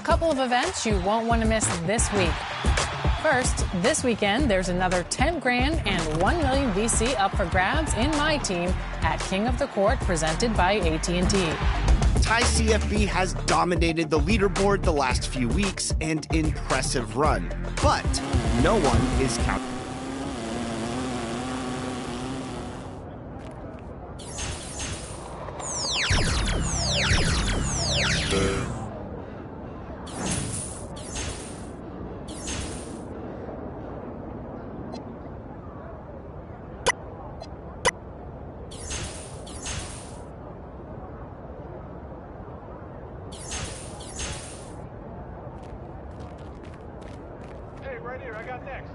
Couple of events you won't want to miss this week. First, this weekend, there's another 10 grand and 1 million VC up for grabs in my team at King of the Court, presented by AT&T. Thai CFB has dominated the leaderboard the last few weeks, and impressive run. But no one is counting. Right here, I got next.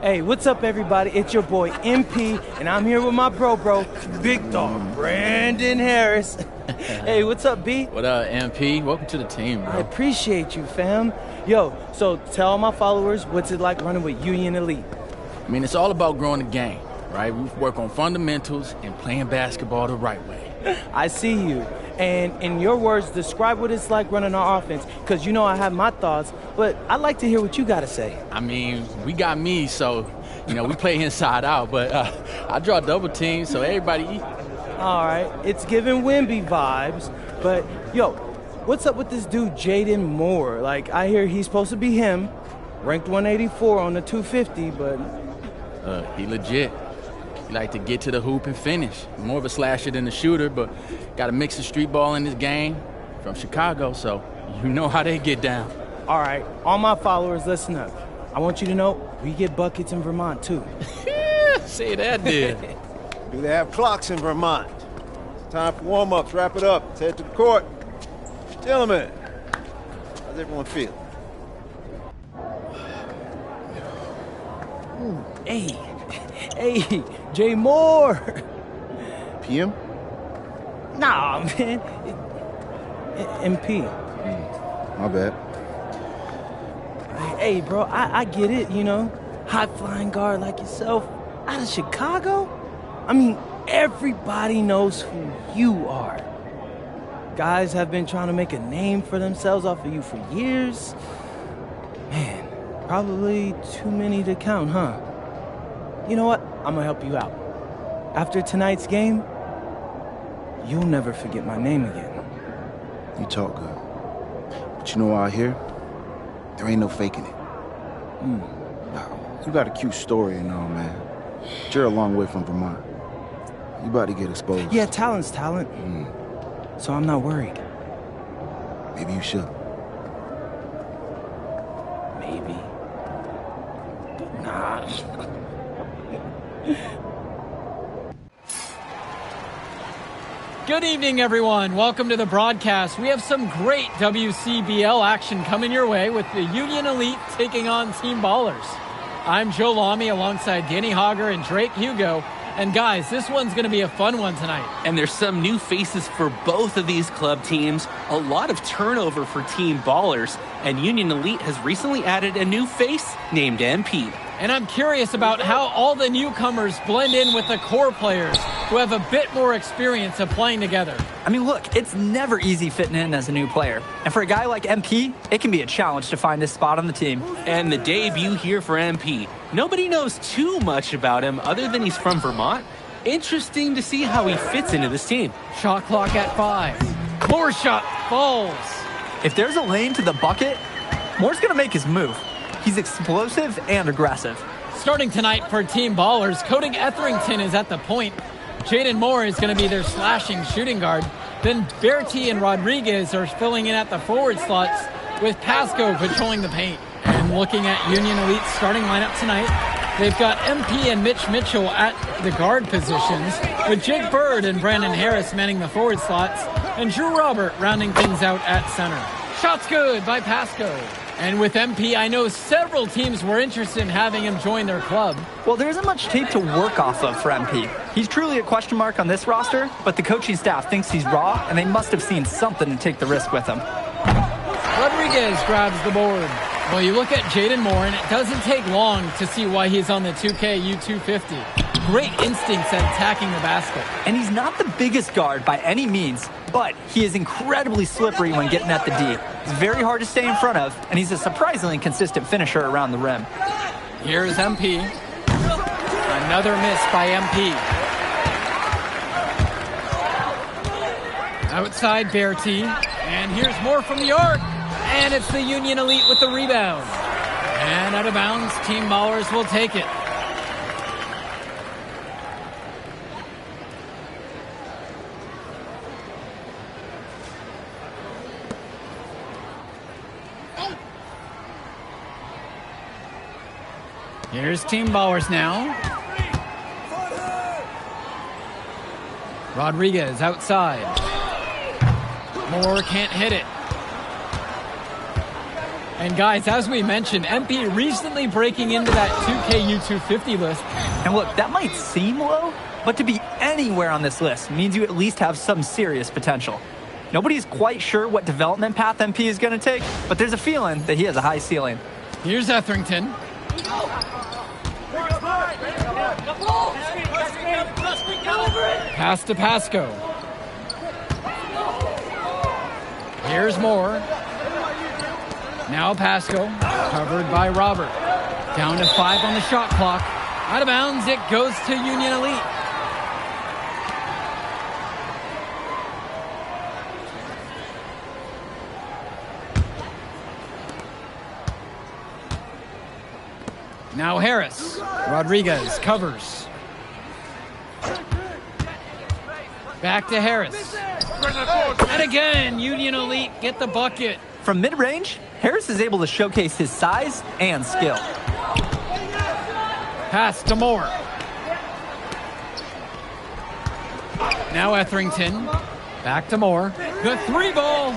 Hey, what's up, everybody? It's your boy MP, and I'm here with my bro, Big Dog Brandon Harris. Hey, what's up, B? What up, MP? Welcome to the team, bro. I appreciate you, fam. Yo, so tell all my followers what's it like running with Union Elite. I mean, it's all about growing the game, right? We work on fundamentals and playing basketball the right way. I see you. And in your words, describe what it's like running our offense, because you know I have my thoughts, but I'd like to hear what you got to say. I mean, we got me, so, we play inside out, but I draw double teams, so everybody eat. All right, it's giving Wimby vibes, but, yo, what's up with this dude, Jayden Moore? Like, I hear he's supposed to be him, ranked 184 on the 250, but... He legit. He like to get to the hoop and finish. More of a slasher than a shooter, but got a mix of street ball in his game. From Chicago, so you know how they get down. All right, all my followers, listen up. I want you to know we get buckets in Vermont, too. Say that, dude. Do they have clocks in Vermont? Time for warm-ups. Wrap it up. Let's head to the court. Gentlemen, how's everyone feel? Hey, Jay Moore. PM? Nah, man. MP. My bad. Hey, bro, I get it, high-flying guard like yourself out of Chicago. I mean, everybody knows who you are. Guys have been trying to make a name for themselves off of you for years. Man, probably too many to count, huh? You know what? I'm gonna help you out. After tonight's game, you'll never forget my name again. You talk good. But you know what I hear? There ain't no faking it. Now, you got a cute story and all, man. But you're a long way from Vermont. You about to get exposed. Yeah, talent's talent. So I'm not worried. Maybe you should. Maybe. Nah. Good evening, everyone. Welcome to the broadcast. We have some great WCBL action coming your way with the Union Elite taking on Team Ballers. I'm Joe Lamy alongside Danny Hogger and Drake Hugo. And guys, this one's going to be a fun one tonight. And there's some new faces for both of these club teams, a lot of turnover for Team Ballers, and Union Elite has recently added a new face named MP. And I'm curious about how all the newcomers blend in with the core players who have a bit more experience of playing together. I mean, look, it's never easy fitting in as a new player. And for a guy like MP, it can be a challenge to find his spot on the team. And the debut here for MP. Nobody knows too much about him other than he's from Vermont. Interesting to see how he fits into this team. Shot clock at 5. More shot falls. If there's a lane to the bucket, Moore's going to make his move. He's explosive and aggressive. Starting tonight for Team Ballers, Cody Etherington is at the point. Jayden Moore is going to be their slashing shooting guard. Then Bertie and Rodriguez are filling in at the forward slots with Pasco patrolling the paint. And looking at Union Elite's starting lineup tonight, they've got MP and Mitch Mitchell at the guard positions, with Jake Bird and Brandon Harris manning the forward slots, and Drew Robert rounding things out at center. Shots good by Pasco. And with MP, I know several teams were interested in having him join their club. Well, there isn't much tape to work off of for MP. He's truly a question mark on this roster, but the coaching staff thinks he's raw, and they must have seen something to take the risk with him. Rodriguez grabs the board. Well, you look at Jayden Moore, and it doesn't take long to see why he's on the 2K U250. Great instincts at attacking the basket. And he's not the biggest guard by any means, but he is incredibly slippery when getting at the D. He's very hard to stay in front of, and he's a surprisingly consistent finisher around the rim. Here's MP. Another miss by MP. Outside Bertie. And here's more from the arc. And it's the Union Elite with the rebound. And out of bounds, Team Ballers will take it. Here's Team Ballers now. Rodriguez outside. Moore can't hit it. And guys, as we mentioned, MP recently breaking into that 2K26 list. And look, that might seem low, but to be anywhere on this list means you at least have some serious potential. Nobody's quite sure what development path MP is going to take, but there's a feeling that he has a high ceiling. Here's Etherington. Pass to Pasco. Here's Moore. Now Pasco, covered by Robert. Down to 5 on the shot clock. Out of bounds, it goes to Union Elite. Now Harris. Rodriguez covers. Back to Harris. And again, Union Elite get the bucket. From mid-range, Harris is able to showcase his size and skill. Pass to Moore. Now Etherington. Back to Moore. The 3 ball.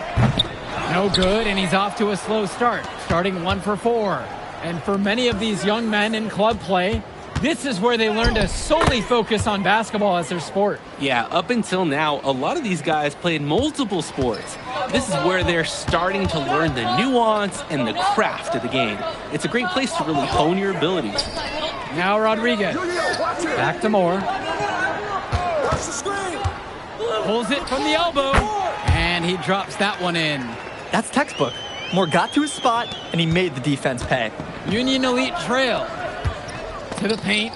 No good, and he's off to a slow start. Starting 1 for 4. And for many of these young men in club play, this is where they learn to solely focus on basketball as their sport. Yeah, up until now, a lot of these guys played multiple sports. This is where they're starting to learn the nuance and the craft of the game. It's a great place to really hone your abilities. Now Rodriguez. Back to Moore. Pulls it from the elbow. And he drops that one in. That's textbook. Moore got to his spot, and he made the defense pay. Union Elite trail. To the paint.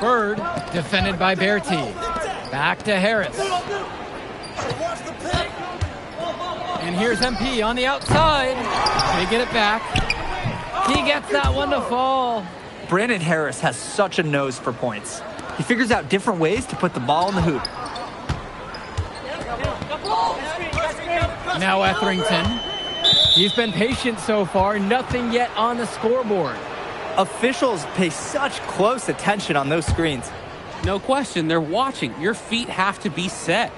Bird, defended by Bertie. Back to Harris. And here's MP on the outside. They get it back. He gets that one to fall. Brandon Harris has such a nose for points. He figures out different ways to put the ball in the hoop. Now Etherington. He's been patient so far. Nothing yet on the scoreboard. Officials pay such close attention on those screens. No question, they're watching. Your feet have to be set.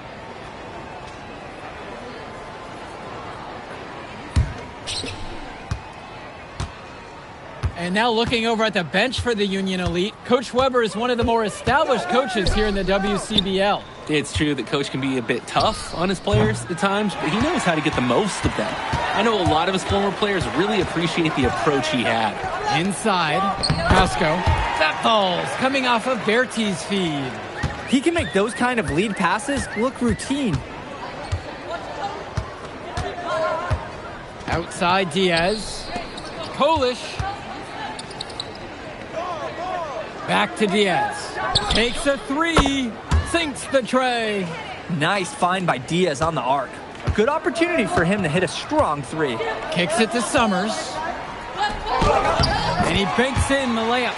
And now looking over at the bench for the Union Elite, Coach Weber is one of the more established coaches here in the WCBL. It's true that Coach can be a bit tough on his players at times, but he knows how to get the most of them. I know a lot of his former players really appreciate the approach he had. Inside, Pasco. That falls, coming off of Bertie's feed. He can make those kind of lead passes look routine. Outside Diaz. Kolish. Back to Diaz. Takes a 3. Sinks the tray. Nice find by Diaz on the arc. A good opportunity for him to hit a strong 3. Kicks it to Summers. And he banks in the layup.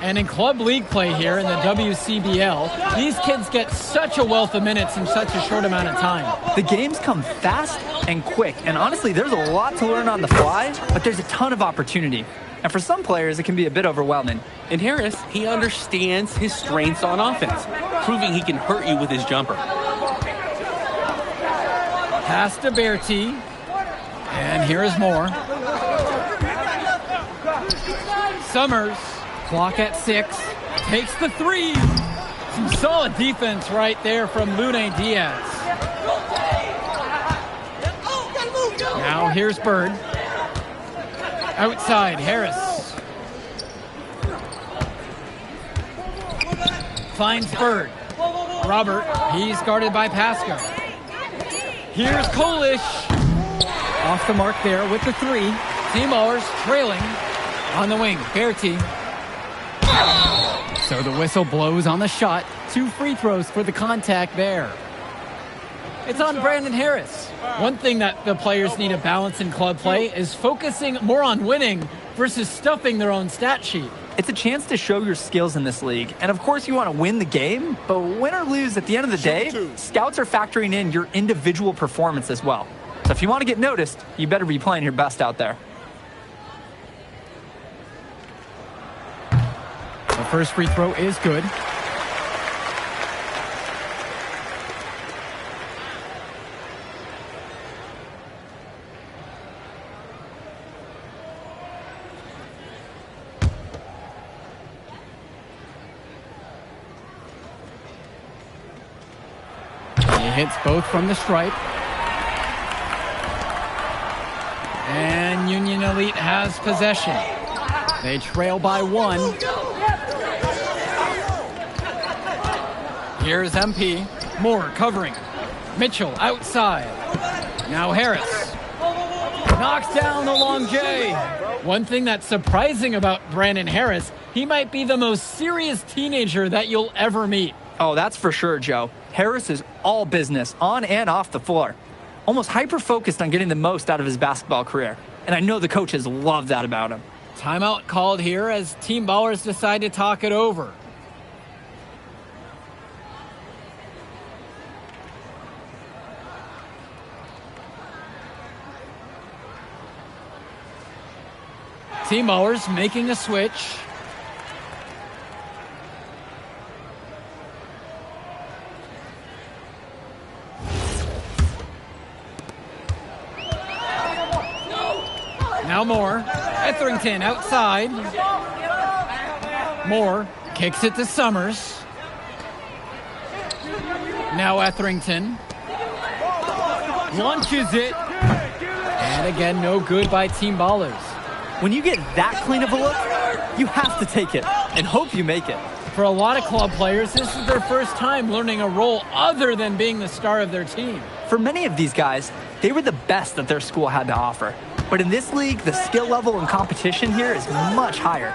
And in club league play here in the WCBL, these kids get such a wealth of minutes in such a short amount of time. The games come fast and quick, and honestly, there's a lot to learn on the fly, but there's a ton of opportunity. And for some players, it can be a bit overwhelming. And Harris, he understands his strengths on offense, proving he can hurt you with his jumper. Pass to Bertie. And here's Moore. Summers. Clock at 6. Takes the 3. Some solid defense right there from Lune Diaz. Now here's Bird. Outside, Harris. Finds Bird. Robert, he's guarded by Pasco. Here's Kolish. Off the mark there with the 3. T-Ballers trailing on the wing. Bertie. So the whistle blows on the shot. 2 free throws for the contact there. It's on Brandon Harris. One thing that the players need to balance in club play is focusing more on winning versus stuffing their own stat sheet. It's a chance to show your skills in this league. And of course you want to win the game, but win or lose at the end of the day, scouts are factoring in your individual performance as well. So if you want to get noticed, you better be playing your best out there. The first free throw is good. He hits both from the stripe. And Union Elite has possession. They trail by 1. Here's MP. Moore covering. Mitchell outside. Now Harris. Knocks down the long J. One thing that's surprising about Brandon Harris, he might be the most serious teenager that you'll ever meet. Oh, that's for sure, Joe. Harris is all business, on and off the floor. Almost hyper-focused on getting the most out of his basketball career. And I know the coaches love that about him. Timeout called here as Team Ballers decide to talk it over. Team Ballers making a switch. Now Moore. Etherington outside. Moore kicks it to Summers. Now Etherington. Launches it. And again, no good by Team Ballers. When you get that clean of a look, you have to take it and hope you make it. For a lot of club players, this is their first time learning a role other than being the star of their team. For many of these guys, they were the best that their school had to offer. But in this league, the skill level and competition here is much higher.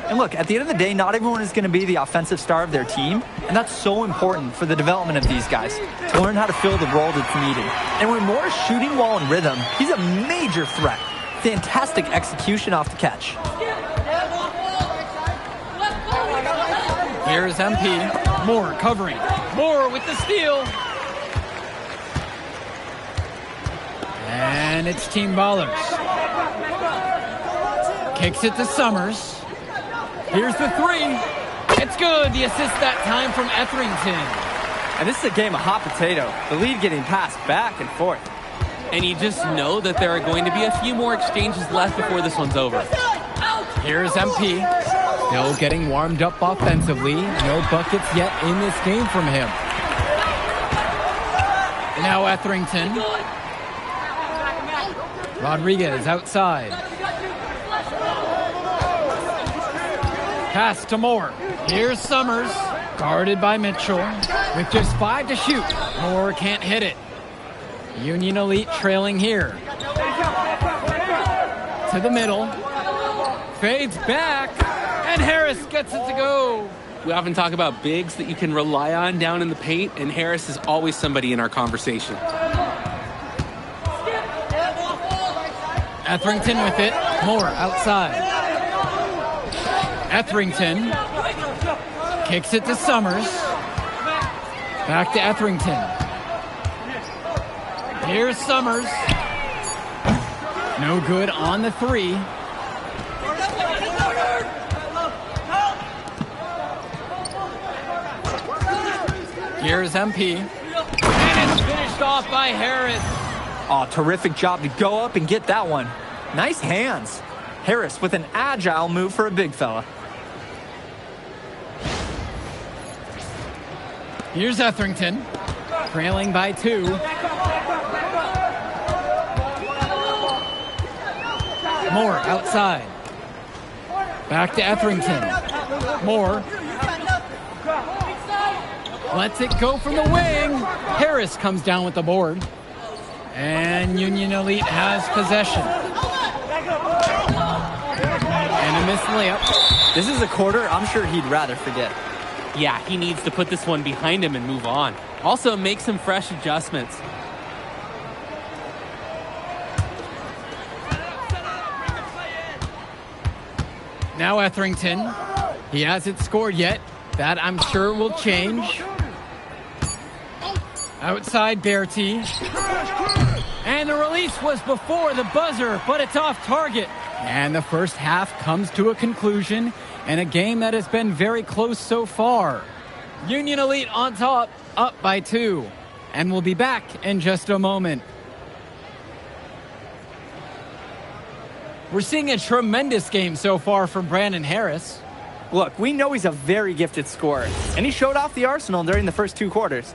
And look, at the end of the day, not everyone is going to be the offensive star of their team, and that's so important for the development of these guys, to learn how to fill the role that's needed. And when Moore is shooting while in rhythm, he's a major threat. Fantastic execution off the catch. Here's MP. Moore covering. Moore with the steal. And it's Team Ballers. Kicks it to Summers. Here's the 3. It's good. The assist that time from Etherington. And this is a game of hot potato. The lead getting passed back and forth. And you just know that there are going to be a few more exchanges left before this one's over. Here's MP. Still getting warmed up offensively. No buckets yet in this game from him. Now Etherington. Rodriguez outside. Pass to Moore. Here's Summers. Guarded by Mitchell. With just 5 to shoot. Moore can't hit it. Union Elite trailing here. To the middle. Fades back. And Harris gets it to go. We often talk about bigs that you can rely on down in the paint, and Harris is always somebody in our conversation. Etherington with it. Moore outside. Etherington kicks it to Summers. Back to Etherington. Here's Summers. No good on the 3. Here's MP. And it's finished off by Harris. Oh, terrific job to go up and get that one. Nice hands. Harris with an agile move for a big fella. Here's Etherington. Trailing by 2. Moore outside. Back to Etherington. Moore. Lets it go from the wing. Harris comes down with the board. And Union Elite has possession. And a missed layup. This is a quarter I'm sure he'd rather forget. Yeah, he needs to put this one behind him and move on. Also, make some fresh adjustments. Now Etherington. He hasn't scored yet. That I'm sure will change. Outside Bertie. And the release was before the buzzer, but it's off target. And the first half comes to a conclusion in a game that has been very close so far. Union Elite on top, up by 2. And we'll be back in just a moment. We're seeing a tremendous game so far from Brandon Harris. Look, we know he's a very gifted scorer, and he showed off the arsenal during the first 2 quarters.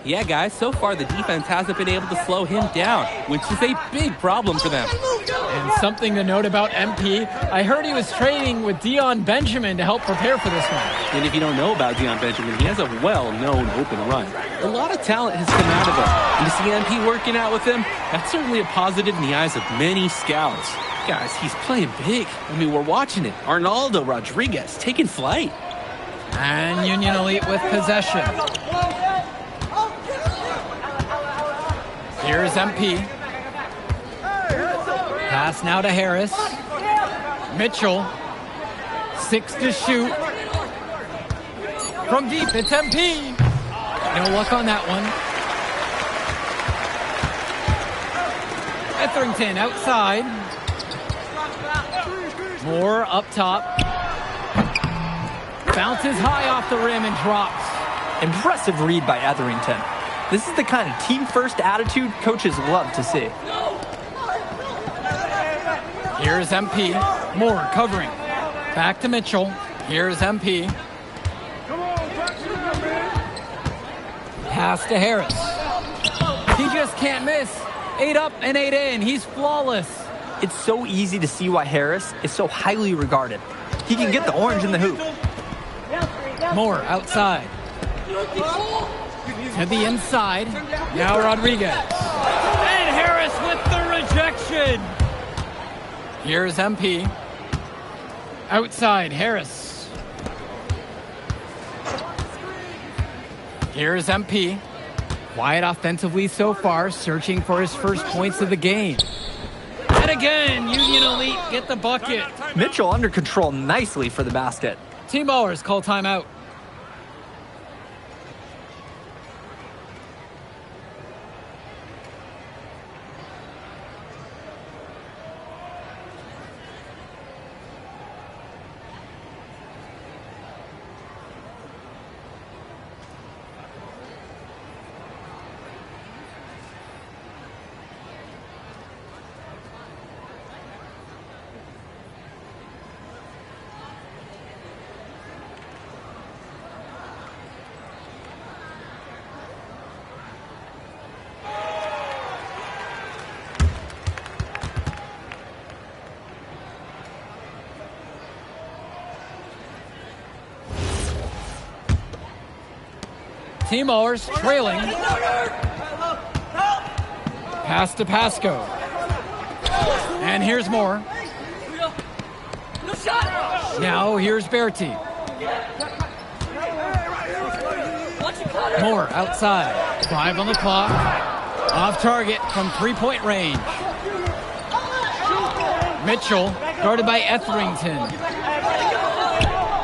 Yeah, guys, so far the defense hasn't been able to slow him down, which is a big problem for them. And something to note about MP, I heard he was training with Dion Benjamin to help prepare for this one. And if you don't know about Dion Benjamin, he has a well-known open run. A lot of talent has come out of him. And to see MP working out with him, that's certainly a positive in the eyes of many scouts. Guys, he's playing big. I mean, we're watching it. Arnaldo Rodriguez taking flight. And Union Elite with possession. Here's MP. Pass now to Harris. Mitchell. 6 to shoot. From deep, it's MP. No luck on that one. Etherington outside. Moore up top. Bounces high off the rim and drops. Impressive read by Etherington. This is the kind of team-first attitude coaches love to see. Here's MP. Moore covering. Back to Mitchell. Here's MP. Pass to Harris. He just can't miss. 8 up and 8 in. He's flawless. It's so easy to see why Harris is so highly regarded. He can get the orange in the hoop. Moore outside. To the inside. Now Rodriguez. And Harris with the rejection. Here's MP. Outside, Harris. Here's MP. Quiet offensively so far, searching for his first points of the game. And again, Union Elite get the bucket. Mitchell under control nicely for the basket. Team ballers call timeout. Team ballers trailing. Pass to Pasco. And here's Moore. Now here's Berti. Moore outside. 5 on the clock. Off target from 3-point range. Mitchell guarded by Etherington.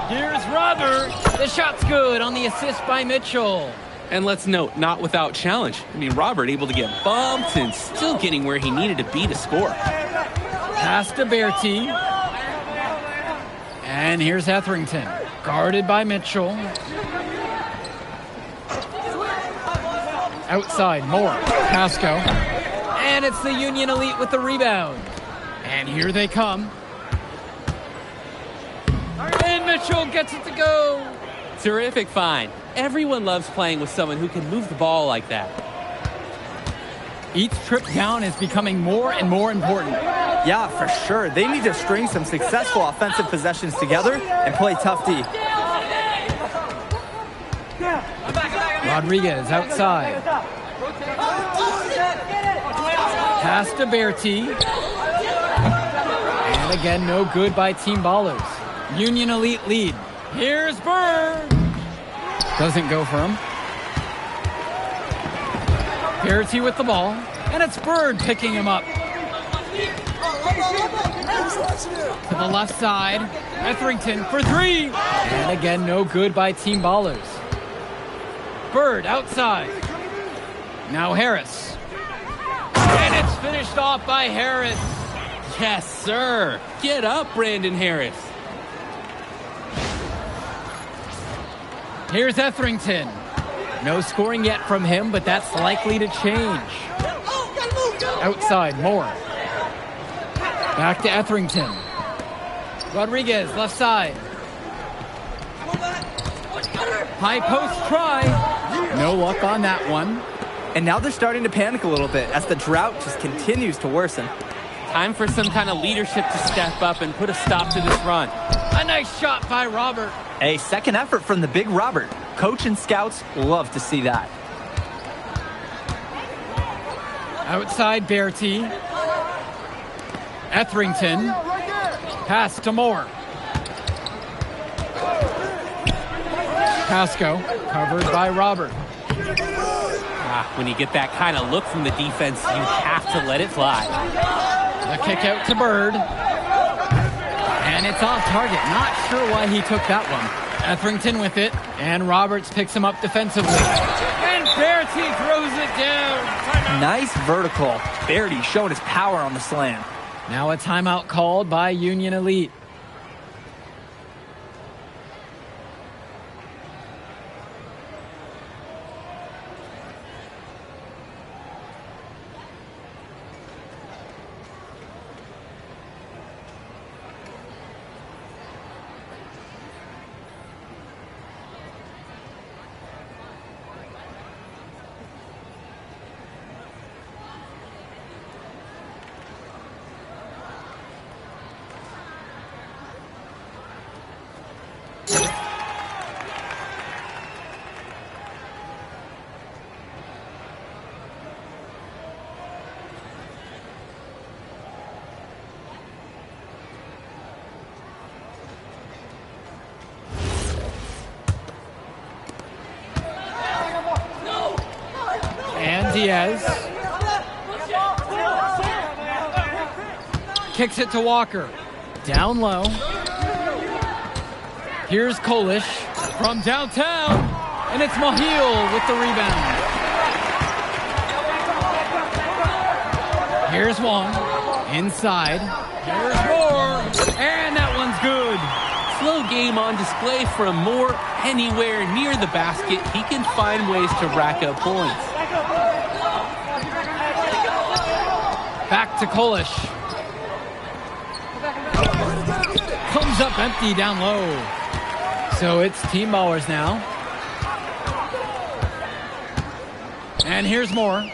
Here's Robert. The shot's good on the assist by Mitchell. And let's note, not without challenge. I mean, Robert able to get bumped and still getting where he needed to be to score. Pass to Berti. And here's Etherington. Guarded by Mitchell. Outside, Moore. Pasco. And it's the Union Elite with the rebound. And here they come. And Mitchell gets it to go. Terrific find. Everyone loves playing with someone who can move the ball like that. Each trip down is becoming more and more important. Yeah, for sure. They need to string some successful offensive possessions together and play tough D. Rodriguez outside. Pass to Berti. And again, no good by Team Ballers. Union Elite lead. Here's Bird. Doesn't go for him. Berti with the ball. And it's Bird picking him up. To the left side. Etherington for 3. And again, no good by Team Ballers. Bird outside. Now Harris. And it's finished off by Harris. Yes, sir. Get up, Brandon Harris. Here's Etherington. No scoring yet from him, but that's likely to change. Outside, Moore. Back to Etherington. Rodriguez, left side. High post try. No luck on that one. And now they're starting to panic a little bit as the drought just continues to worsen. Time for some kind of leadership to step up and put a stop to this run. A nice shot by Robert. A second effort from the big Robert. Coach and scouts love to see that. Outside Bertie. Etherington. Pass to Moore. Pasco covered by Robert. When you get that kind of look from the defense, you have to let it fly. The kick out to Bird. And it's off target. Not sure why he took that one. Etherington with it. And Roberts picks him up defensively. And Bertie throws it down. Nice vertical. Bertie showing his power on the slam. Now a timeout called by Union Elite. Diaz kicks it to Walker. Down low. Here's Kolish from downtown, and it's Mahil with the rebound. Here's Wong. Inside. Here's Moore, and that one's good. Slow game on display from Moore. Anywhere near the basket, he can find ways to rack up points. Back to Kolish. Comes up empty down low. So it's team ballers now. And here's Moore.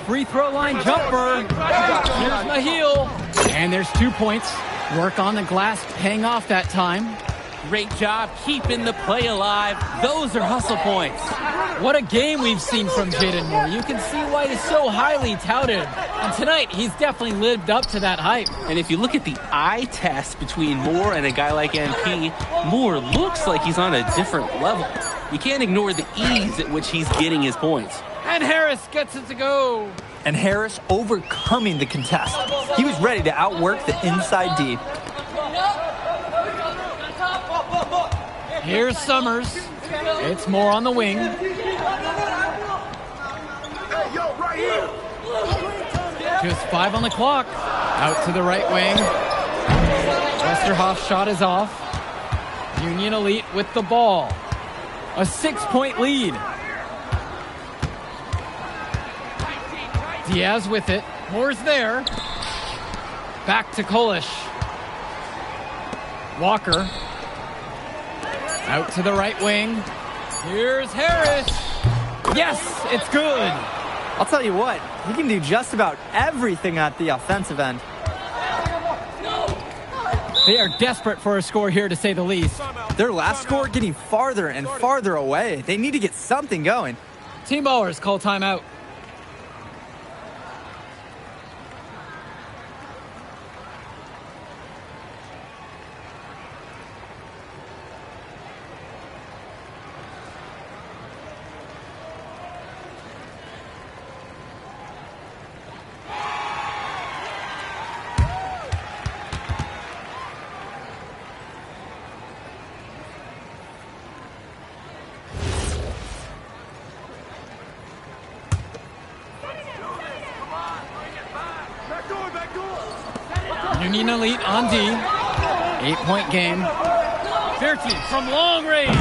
Free throw line jumper. Here's Mahil. And there's 2 points. Work on the glass paying off that time. Great job keeping the play alive. Those are hustle points. What a game we've seen from Jayden Moore. You can see why he's so highly touted. And tonight, he's definitely lived up to that hype. And if you look at the eye test between Moore and a guy like MP, Moore looks like he's on a different level. You can't ignore the ease at which he's getting his points. And Harris gets it to go. And Harris overcoming the contest. He was ready to outwork the inside D. Here's Summers. It's Moore on the wing. Just 5 on the clock. Out to the right wing. Westerhoff's shot is off. Union Elite with the ball. A 6-point lead. Diaz with it. Moore's there. Back to Kolish. Walker. Out to the right wing. Here's Harris. Yes, it's good. I'll tell you what, he can do just about everything at the offensive end. They are desperate for a score here, to say the least. Their last score getting farther and farther away. They need to get something going. Team ballers call timeout. Union Elite on D. 8-point game. Bertie from long range.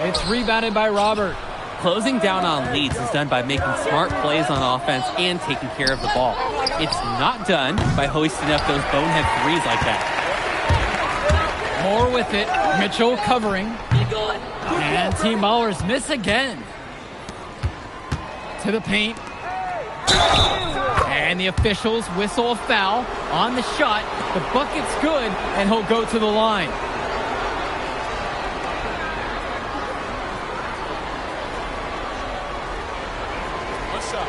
It's rebounded by Robert. Closing down on leads is done by making smart plays on offense and taking care of the ball. It's not done by hoisting up those bonehead threes like that. Moore with it. Mitchell covering. And Team Ballers miss again. To the paint. And the officials whistle a foul on the shot. The bucket's good, and he'll go to the line. What's up?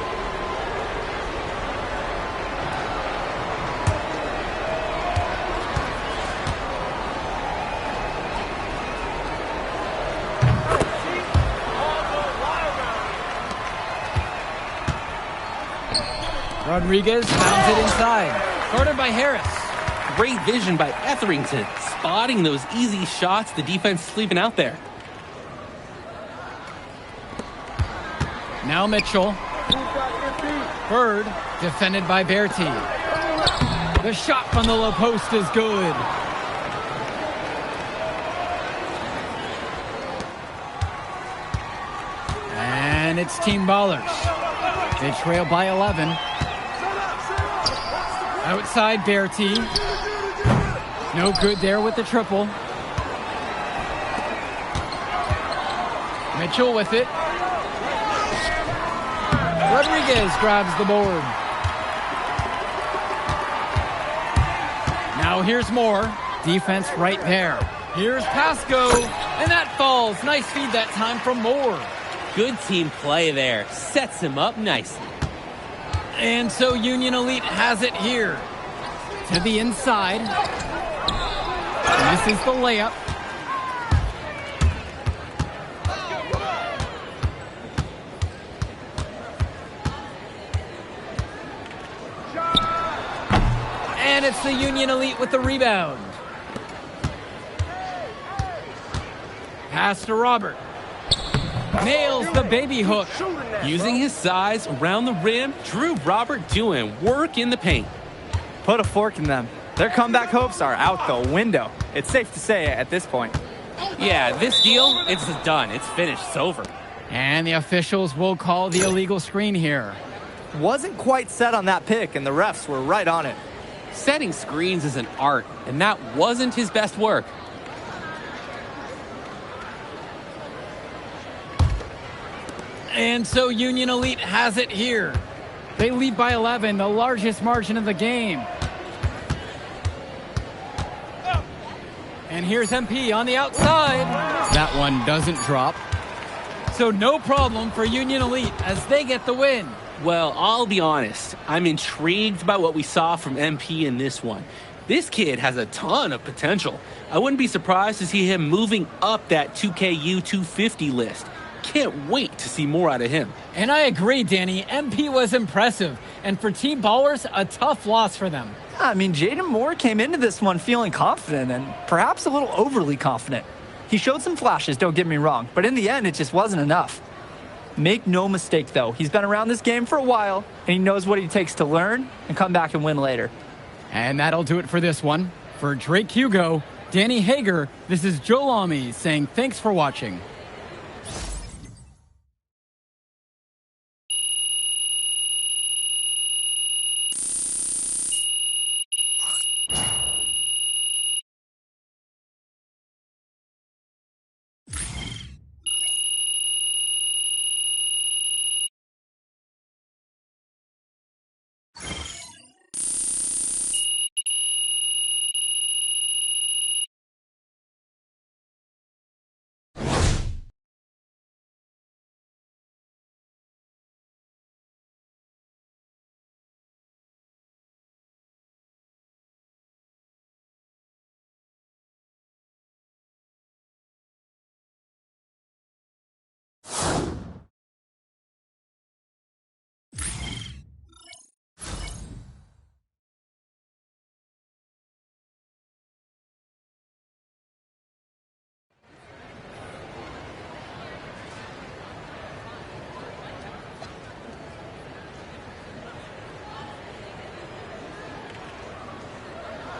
Rodriguez pounds it inside. Guarded by Harris. Great vision by Etherington, spotting those easy shots the defense is leaving out there. Now Mitchell. Bird, defended by Berti. The shot from the low post is good. And it's Team Ballers. They trail by 11. Outside Berti. No good there with the triple. Mitchell with it. Rodriguez grabs the board. Now here's Moore. Defense right there. Here's Pasco. And that falls. Nice feed that time from Moore. Good team play there. Sets him up nicely. And so Union Elite has it here. To the inside. And this is the layup. And it's the Union Elite with the rebound. Pass to Robert. Nails the baby hook. Using his size around the rim, Drew Robert doing work in the paint. Put a fork in them. Their comeback hopes are out the window. It's safe to say at this point. Yeah, this deal, it's done. It's finished. It's over. And the officials will call the illegal screen here. Wasn't quite set on that pick, and the refs were right on it. Setting screens is an art, and that wasn't his best work. And so Union Elite has it here. They lead by 11, the largest margin of the game. And here's MP on the outside. That one doesn't drop. So no problem for Union Elite as they get the win. Well, I'll be honest. I'm intrigued by what we saw from MP in this one. This kid has a ton of potential. I wouldn't be surprised to see him moving up that 2KU250 list. Can't wait to see more out of him. And I agree, Danny. MP was impressive. And for Team Ballers, a tough loss for them. I mean, Jayden Moore came into this one feeling confident and perhaps a little overly confident. He showed some flashes, don't get me wrong, but in the end, it just wasn't enough. Make no mistake, though. He's been around this game for a while, and he knows what it takes to learn and come back and win later. And that'll do it for this one. For Drake Hugo, Danny Hager, this is Joe Lamy saying thanks for watching.